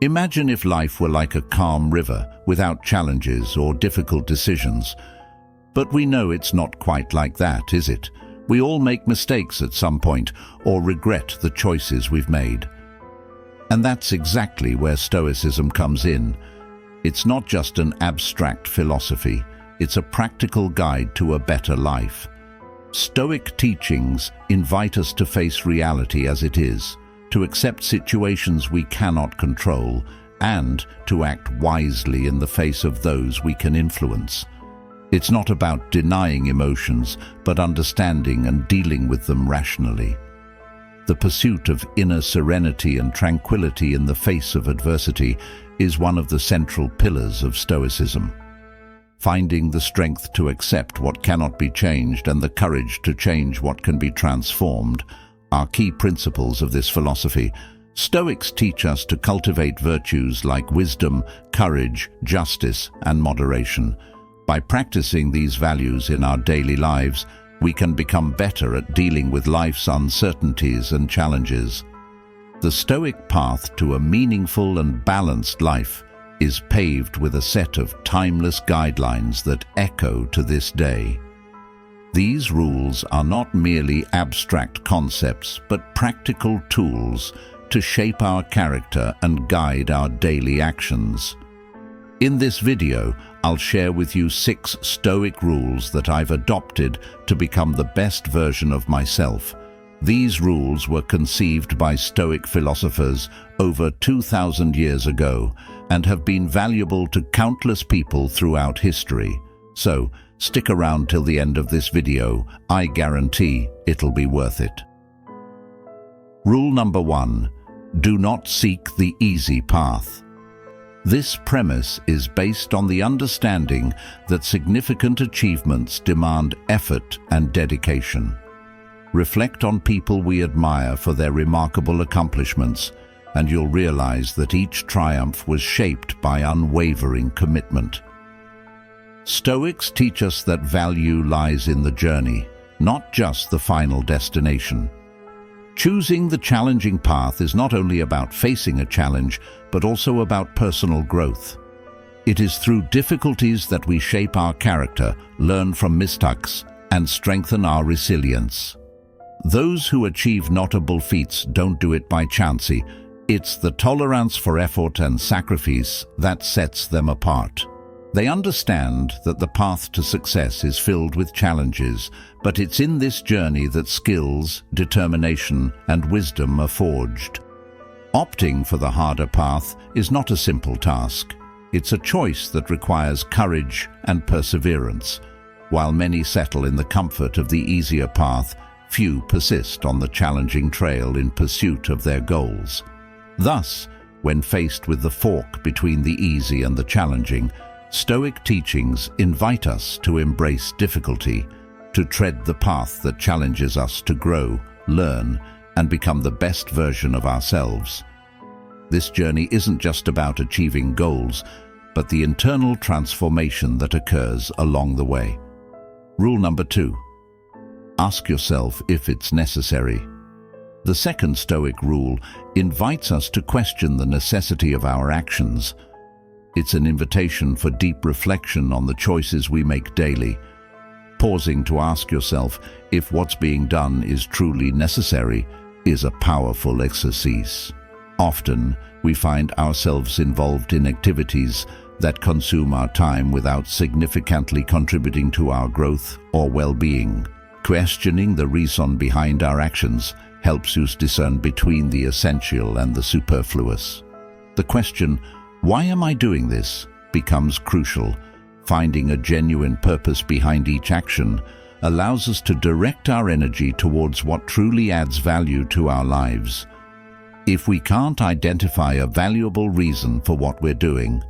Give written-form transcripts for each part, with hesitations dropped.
Imagine if life were like a calm river without challenges or difficult decisions. But we know it's not quite like that, is it? We all make mistakes at some point or regret the choices we've made. And that's exactly where Stoicism comes in. It's not just an abstract philosophy, it's a practical guide to a better life. Stoic teachings invite us to face reality as it is, to accept situations we cannot control, and to act wisely in the face of those we can influence. It's not about denying emotions, but understanding and dealing with them rationally. The pursuit of inner serenity and tranquility in the face of adversity is one of the central pillars of Stoicism. Finding the strength to accept what cannot be changed and the courage to change what can be transformed are key principles of this philosophy. Stoics teach us to cultivate virtues like wisdom, courage, justice, and moderation. By practicing these values in our daily lives, we can become better at dealing with life's uncertainties and challenges. The Stoic path to a meaningful and balanced life is paved with a set of timeless guidelines that echo to this day. These rules are not merely abstract concepts, but practical tools to shape our character and guide our daily actions. In this video, I'll share with you 6 Stoic rules that I've adopted to become the best version of myself. These rules were conceived by Stoic philosophers over 2,000 years ago and have been valuable to countless people throughout history. So, stick around till the end of this video. I guarantee it'll be worth it. Rule number 1. Do not seek the easy path. This premise is based on the understanding that significant achievements demand effort and dedication. Reflect on people we admire for their remarkable accomplishments, and you'll realize that each triumph was shaped by unwavering commitment. Stoics teach us that value lies in the journey, not just the final destination. Choosing the challenging path is not only about facing a challenge, but also about personal growth. It is through difficulties that we shape our character, learn from mistakes, and strengthen our resilience. Those who achieve notable feats don't do it by chance. It's the tolerance for effort and sacrifice that sets them apart. They understand that the path to success is filled with challenges, but it's in this journey that skills, determination, and wisdom are forged. Opting for the harder path is not a simple task. It's a choice that requires courage and perseverance. While many settle in the comfort of the easier path, few persist on the challenging trail in pursuit of their goals. Thus, when faced with the fork between the easy and the challenging, Stoic teachings invite us to embrace difficulty, to tread the path that challenges us to grow, learn, and become the best version of ourselves. This journey isn't just about achieving goals, but the internal transformation that occurs along the way. Rule number 2. Ask yourself if it's necessary. The second Stoic rule invites us to question the necessity of our actions. It's an invitation for deep reflection on the choices we make daily. Pausing to ask yourself if what's being done is truly necessary is a powerful exercise. Often, we find ourselves involved in activities that consume our time without significantly contributing to our growth or well-being. Questioning the reason behind our actions helps us discern between the essential and the superfluous. The question, "Why am I doing this?" becomes crucial. Finding a genuine purpose behind each action allows us to direct our energy towards what truly adds value to our lives. If we can't identify a valuable reason for what we're doing,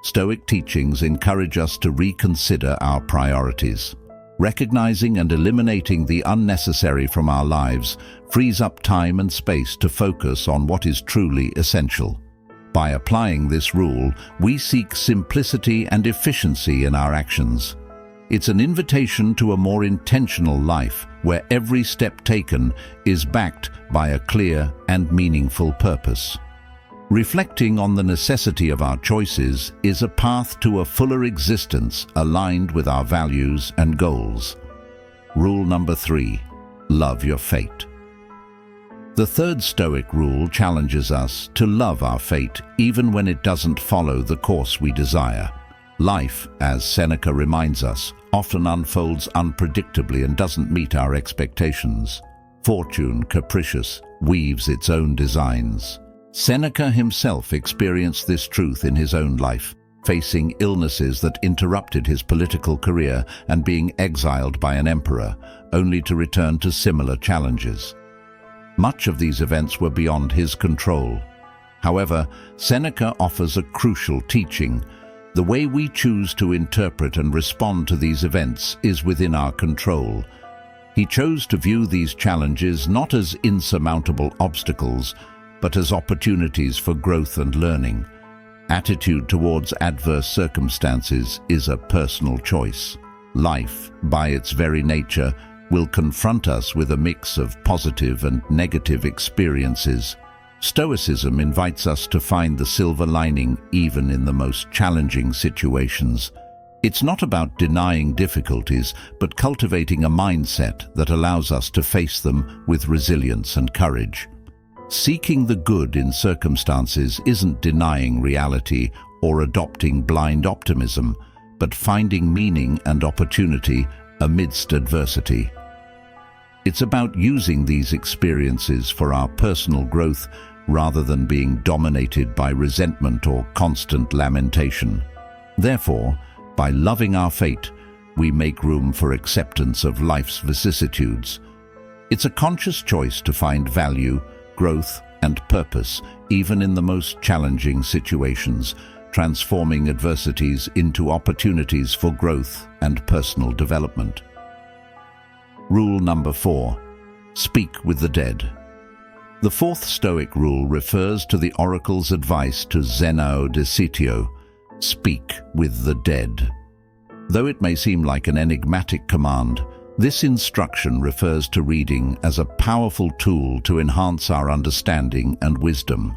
Stoic teachings encourage us to reconsider our priorities. Recognizing and eliminating the unnecessary from our lives frees up time and space to focus on what is truly essential. By applying this rule, we seek simplicity and efficiency in our actions. It's an invitation to a more intentional life where every step taken is backed by a clear and meaningful purpose. Reflecting on the necessity of our choices is a path to a fuller existence aligned with our values and goals. Rule number 3. Love your fate. The third Stoic rule challenges us to love our fate even when it doesn't follow the course we desire. Life, as Seneca reminds us, often unfolds unpredictably and doesn't meet our expectations. Fortune, capricious, weaves its own designs. Seneca himself experienced this truth in his own life, facing illnesses that interrupted his political career and being exiled by an emperor, only to return to similar challenges. Much of these events were beyond his control. However, Seneca offers a crucial teaching. The way we choose to interpret and respond to these events is within our control. He chose to view these challenges not as insurmountable obstacles, but as opportunities for growth and learning. Attitude towards adverse circumstances is a personal choice. Life, by its very nature, will confront us with a mix of positive and negative experiences. Stoicism invites us to find the silver lining even in the most challenging situations. It's not about denying difficulties, but cultivating a mindset that allows us to face them with resilience and courage. Seeking the good in circumstances isn't denying reality or adopting blind optimism, but finding meaning and opportunity amidst adversity. It's about using these experiences for our personal growth rather than being dominated by resentment or constant lamentation. Therefore, by loving our fate, we make room for acceptance of life's vicissitudes. It's a conscious choice to find value, growth, and purpose, even in the most challenging situations, transforming adversities into opportunities for growth and personal development. Rule number 4. Speak with the dead. The fourth Stoic rule refers to the oracle's advice to Zenao de Sitio, speak with the dead. Though it may seem like an enigmatic command, this instruction refers to reading as a powerful tool to enhance our understanding and wisdom.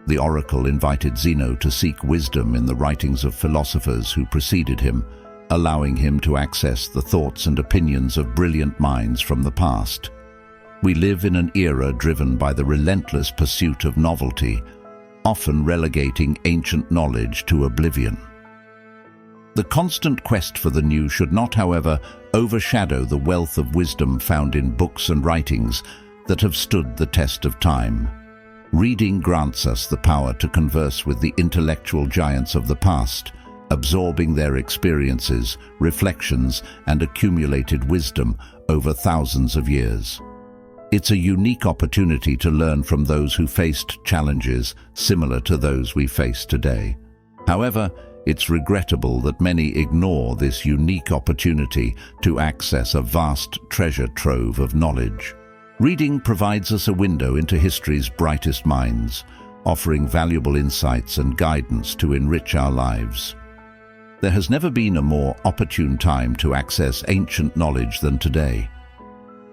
The oracle invited Zeno to seek wisdom in the writings of philosophers who preceded him, allowing him to access the thoughts and opinions of brilliant minds from the past. We live in an era driven by the relentless pursuit of novelty, often relegating ancient knowledge to oblivion. The constant quest for the new should not, however, overshadow the wealth of wisdom found in books and writings that have stood the test of time. Reading grants us the power to converse with the intellectual giants of the past, absorbing their experiences, reflections, and accumulated wisdom over thousands of years. It's a unique opportunity to learn from those who faced challenges similar to those we face today. However, it's regrettable that many ignore this unique opportunity to access a vast treasure trove of knowledge. Reading provides us a window into history's brightest minds, offering valuable insights and guidance to enrich our lives. There has never been a more opportune time to access ancient knowledge than today.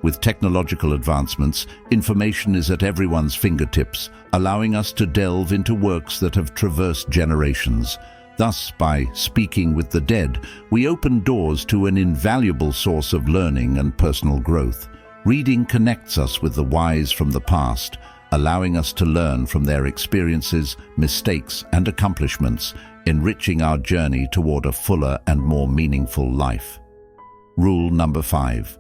With technological advancements, information is at everyone's fingertips, allowing us to delve into works that have traversed generations. Thus, by speaking with the dead, we open doors to an invaluable source of learning and personal growth. Reading connects us with the wise from the past, allowing us to learn from their experiences, mistakes, and accomplishments, enriching our journey toward a fuller and more meaningful life. Rule number 5.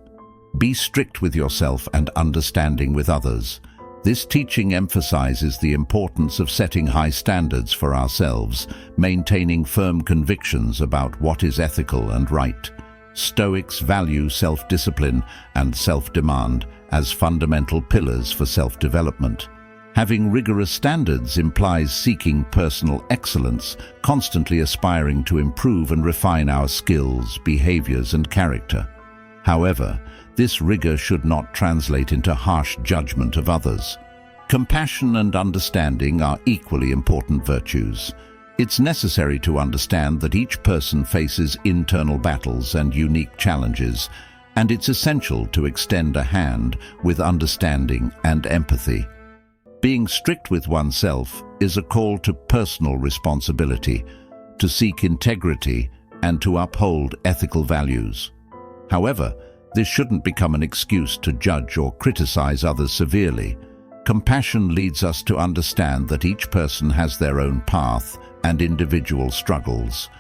Be strict with yourself and understanding with others. This teaching emphasizes the importance of setting high standards for ourselves, maintaining firm convictions about what is ethical and right. Stoics value self-discipline and self-demand as fundamental pillars for self-development. Having rigorous standards implies seeking personal excellence, constantly aspiring to improve and refine our skills, behaviors, and character. However, this rigor should not translate into harsh judgment of others. Compassion and understanding are equally important virtues. It's necessary to understand that each person faces internal battles and unique challenges, and it's essential to extend a hand with understanding and empathy. Being strict with oneself is a call to personal responsibility, to seek integrity and to uphold ethical values. However, this shouldn't become an excuse to judge or criticize others severely. Compassion leads us to understand that each person has their own path and individual struggles.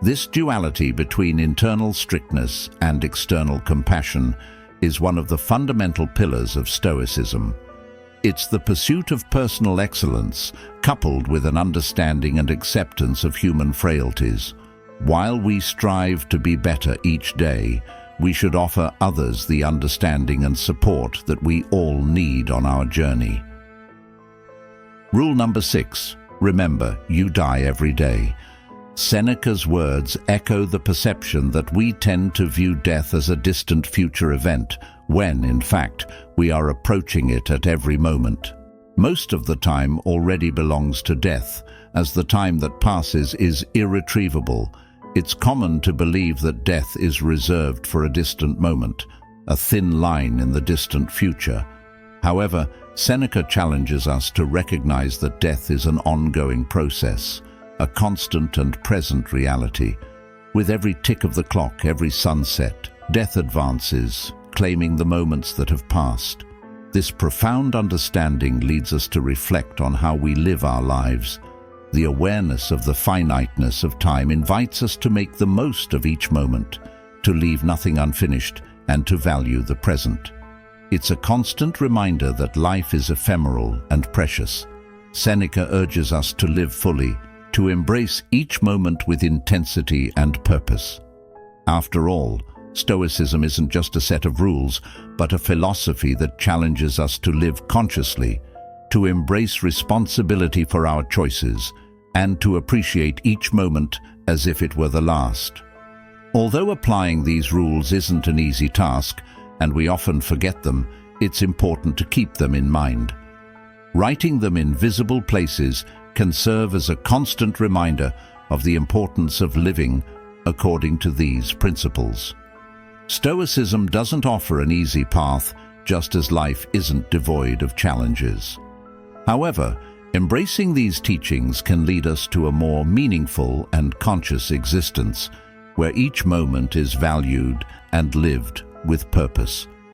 This duality between internal strictness and external compassion is one of the fundamental pillars of Stoicism. It's the pursuit of personal excellence, coupled with an understanding and acceptance of human frailties. While we strive to be better each day, we should offer others the understanding and support that we all need on our journey. Rule number 6. Remember, you die every day. Seneca's words echo the perception that we tend to view death as a distant future event, when, in fact, we are approaching it at every moment. Most of the time already belongs to death, as the time that passes is irretrievable. It's common to believe that death is reserved for a distant moment, a thin line in the distant future. However, Seneca challenges us to recognize that death is an ongoing process, a constant and present reality. With every tick of the clock, every sunset, death advances, claiming the moments that have passed. This profound understanding leads us to reflect on how we live our lives. The awareness of the finiteness of time invites us to make the most of each moment, to leave nothing unfinished, and to value the present. It's a constant reminder that life is ephemeral and precious. Seneca urges us to live fully, to embrace each moment with intensity and purpose. After all, Stoicism isn't just a set of rules, but a philosophy that challenges us to live consciously, to embrace responsibility for our choices, and to appreciate each moment as if it were the last. Although applying these rules isn't an easy task, and we often forget them, it's important to keep them in mind. Writing them in visible places can serve as a constant reminder of the importance of living according to these principles. Stoicism doesn't offer an easy path, just as life isn't devoid of challenges. However, embracing these teachings can lead us to a more meaningful and conscious existence, where each moment is valued and lived with purpose.